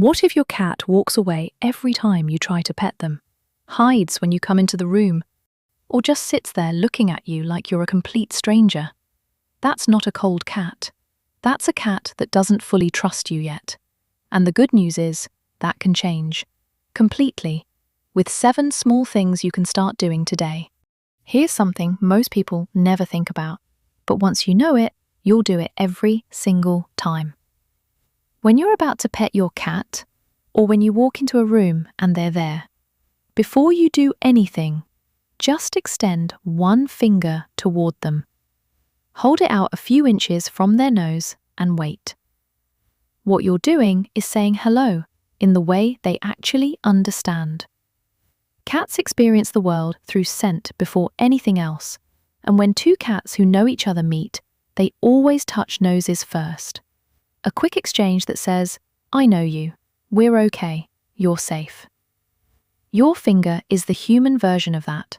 What if your cat walks away every time you try to pet them, hides when you come into the room, or just sits there looking at you like you're a complete stranger? That's not a cold cat. That's a cat that doesn't fully trust you yet. And the good news is, that can change. Completely. With 7 small things you can start doing today. Here's something most people never think about, but once you know it, you'll do it every single time. When you're about to pet your cat, or when you walk into a room and they're there, before you do anything, just extend one finger toward them. Hold it out a few inches from their nose and wait. What you're doing is saying hello in the way they actually understand. Cats experience the world through scent before anything else, and when 2 cats who know each other meet, they always touch noses first. A quick exchange that says, "I know you, we're okay, you're safe." Your finger is the human version of that.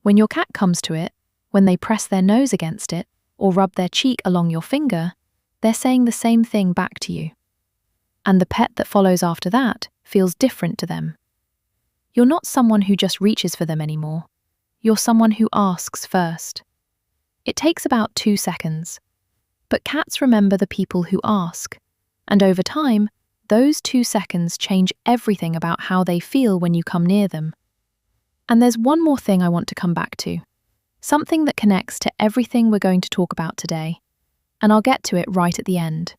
When your cat comes to it, when they press their nose against it, or rub their cheek along your finger, they're saying the same thing back to you. And the pet that follows after that feels different to them. You're not someone who just reaches for them anymore. You're someone who asks first. It takes about 2 seconds. But cats remember the people who ask. And over time, those 2 seconds change everything about how they feel when you come near them. And there's one more thing I want to come back to. Something that connects to everything we're going to talk about today. And I'll get to it right at the end.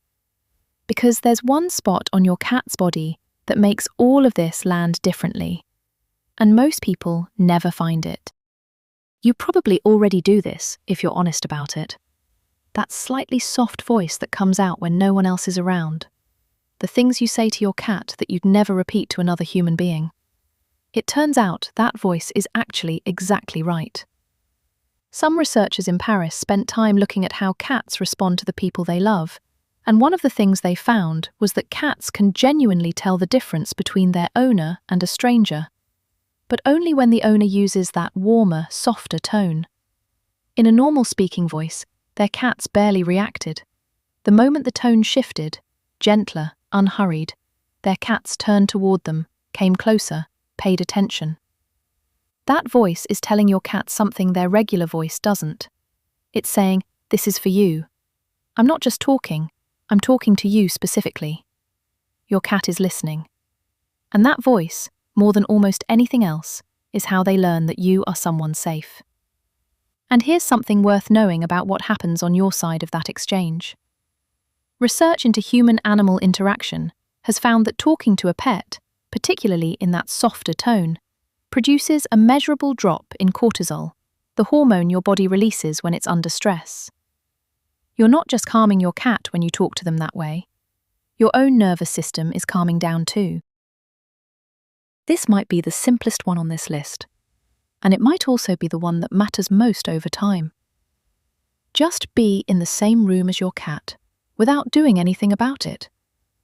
Because there's one spot on your cat's body that makes all of this land differently. And most people never find it. You probably already do this, if you're honest about it. That slightly soft voice that comes out when no one else is around. The things you say to your cat that you'd never repeat to another human being. It turns out that voice is actually exactly right. Some researchers in Paris spent time looking at how cats respond to the people they love, and one of the things they found was that cats can genuinely tell the difference between their owner and a stranger, but only when the owner uses that warmer, softer tone. In a normal speaking voice, their cats barely reacted. The moment the tone shifted, gentler, unhurried, their cats turned toward them, came closer, paid attention. That voice is telling your cat something their regular voice doesn't. It's saying, "This is for you. I'm not just talking, I'm talking to you specifically." Your cat is listening. And that voice, more than almost anything else, is how they learn that you are someone safe. And here's something worth knowing about what happens on your side of that exchange. Research into human-animal interaction has found that talking to a pet, particularly in that softer tone, produces a measurable drop in cortisol, the hormone your body releases when it's under stress. You're not just calming your cat when you talk to them that way. Your own nervous system is calming down too. This might be the simplest one on this list, and it might also be the one that matters most over time. Just be in the same room as your cat, without doing anything about it,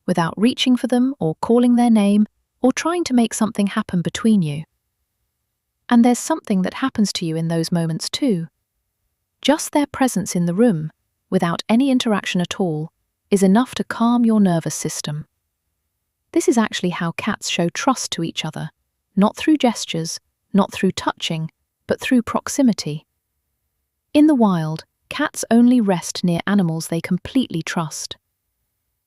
without reaching for them or calling their name or trying to make something happen between you. And there's something that happens to you in those moments too. Just their presence in the room, without any interaction at all, is enough to calm your nervous system. This is actually how cats show trust to each other, not through gestures, not through touching, but through proximity. In the wild, cats only rest near animals they completely trust.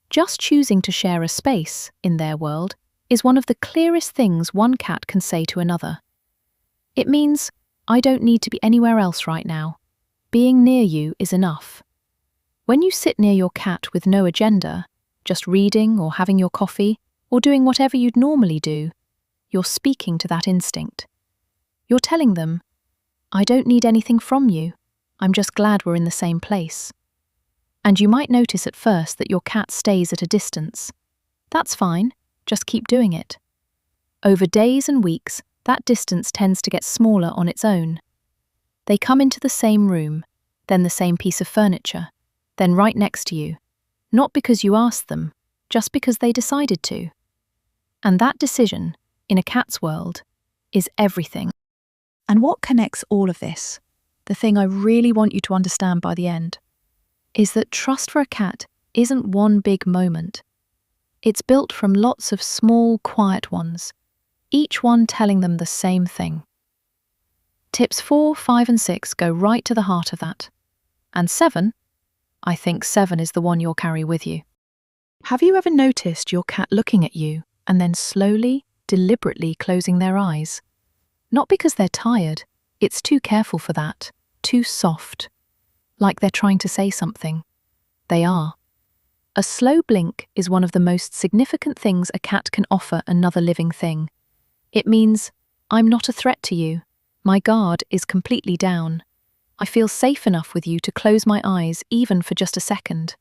Just choosing to share a space, in their world, is one of the clearest things one cat can say to another. It means, "I don't need to be anywhere else right now. Being near you is enough." When you sit near your cat with no agenda, just reading or having your coffee, or doing whatever you'd normally do, you're speaking to that instinct. You're telling them, "I don't need anything from you, I'm just glad we're in the same place." And you might notice at first that your cat stays at a distance. That's fine, just keep doing it. Over days and weeks, that distance tends to get smaller on its own. They come into the same room, then the same piece of furniture, then right next to you, not because you asked them, just because they decided to. And that decision, in a cat's world, is everything. And what connects all of this, the thing I really want you to understand by the end, is that trust for a cat isn't one big moment. It's built from lots of small, quiet ones, each one telling them the same thing. Tips 4, 5, and 6 go right to the heart of that. And 7, I think 7 is the one you'll carry with you. Have you ever noticed your cat looking at you and then slowly, deliberately closing their eyes? Not because they're tired, it's too careful for that, too soft. Like they're trying to say something. They are. A slow blink is one of the most significant things a cat can offer another living thing. It means, I'm not a threat to you. My guard is completely down. I feel safe enough with you to close my eyes even for just a second.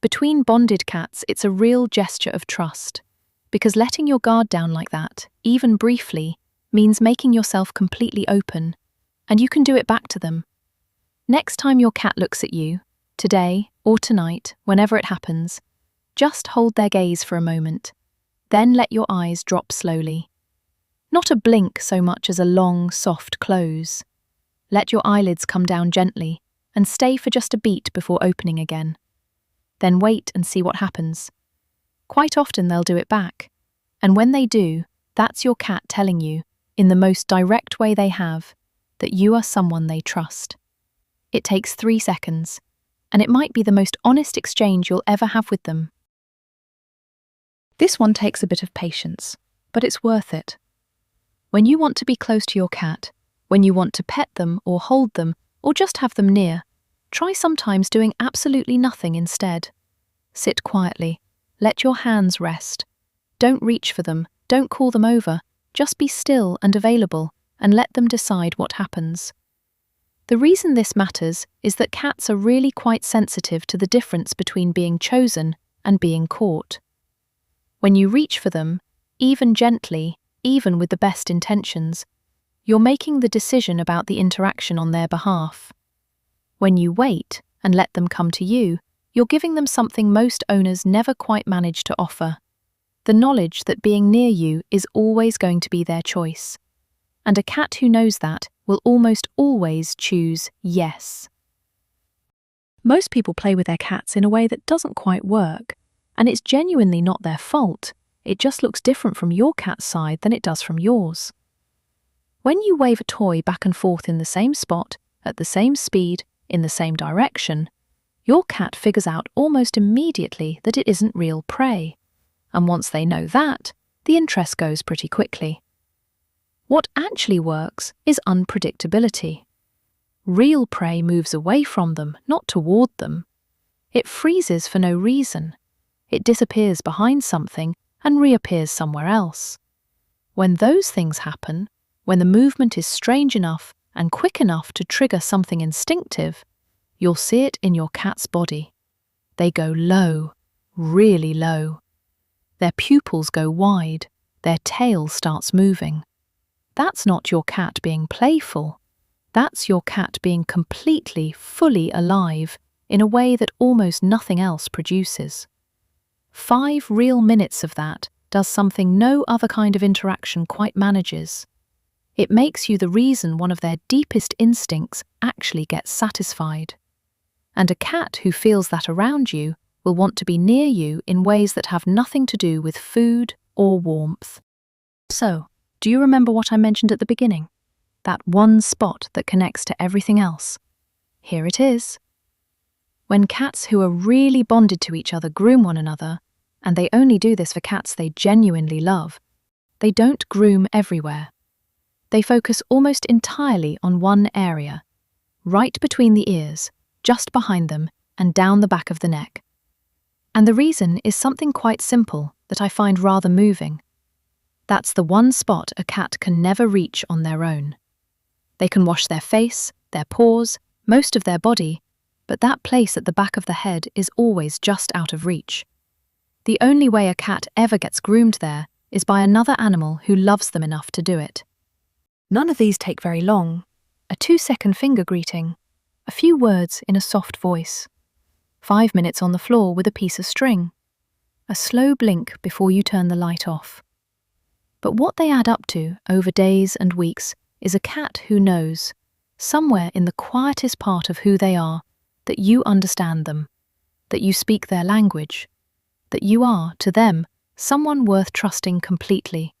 Between bonded cats, it's a real gesture of trust, because letting your guard down like that, even briefly, means making yourself completely open, and you can do it back to them. Next time your cat looks at you, today or tonight, whenever it happens, just hold their gaze for a moment, then let your eyes drop slowly. Not a blink so much as a long, soft close. Let your eyelids come down gently and stay for just a beat before opening again. Then wait and see what happens. Quite often they'll do it back, and when they do, that's your cat telling you, in the most direct way they have, that you are someone they trust. It takes 3 seconds, and it might be the most honest exchange you'll ever have with them. This one takes a bit of patience, but it's worth it. When you want to be close to your cat, when you want to pet them or hold them, or just have them near, try sometimes doing absolutely nothing instead. Sit quietly, let your hands rest. Don't reach for them, don't call them over, just be still and available, and let them decide what happens. The reason this matters is that cats are really quite sensitive to the difference between being chosen and being caught. When you reach for them, even gently, even with the best intentions, you're making the decision about the interaction on their behalf. When you wait and let them come to you, you're giving them something most owners never quite manage to offer: the knowledge that being near you is always going to be their choice. And a cat who knows that will almost always choose yes. Most people play with their cats in a way that doesn't quite work, and it's genuinely not their fault. It just looks different from your cat's side than it does from yours. When you wave a toy back and forth in the same spot, at the same speed, in the same direction, your cat figures out almost immediately that it isn't real prey. And once they know that, the interest goes pretty quickly. What actually works is unpredictability. Real prey moves away from them, not toward them. It freezes for no reason. It disappears behind something and reappears somewhere else. When those things happen, when the movement is strange enough and quick enough to trigger something instinctive, you'll see it in your cat's body. They go low, really low. Their pupils go wide, their tail starts moving. That's not your cat being playful. That's your cat being completely, fully alive in a way that almost nothing else produces. 5 real minutes of that does something no other kind of interaction quite manages. It makes you the reason one of their deepest instincts actually gets satisfied. And a cat who feels that around you will want to be near you in ways that have nothing to do with food or warmth. So, do you remember what I mentioned at the beginning? That one spot that connects to everything else. Here it is. When cats who are really bonded to each other groom one another, and they only do this for cats they genuinely love, they don't groom everywhere. They focus almost entirely on one area, right between the ears, just behind them, and down the back of the neck. And the reason is something quite simple that I find rather moving. That's the one spot a cat can never reach on their own. They can wash their face, their paws, most of their body, but that place at the back of the head is always just out of reach. The only way a cat ever gets groomed there is by another animal who loves them enough to do it. None of these take very long. A 2-second finger greeting, a few words in a soft voice, 5 minutes on the floor with a piece of string, a slow blink before you turn the light off. But what they add up to over days and weeks is a cat who knows, somewhere in the quietest part of who they are, that you understand them, that you speak their language, that you are, to them, someone worth trusting completely.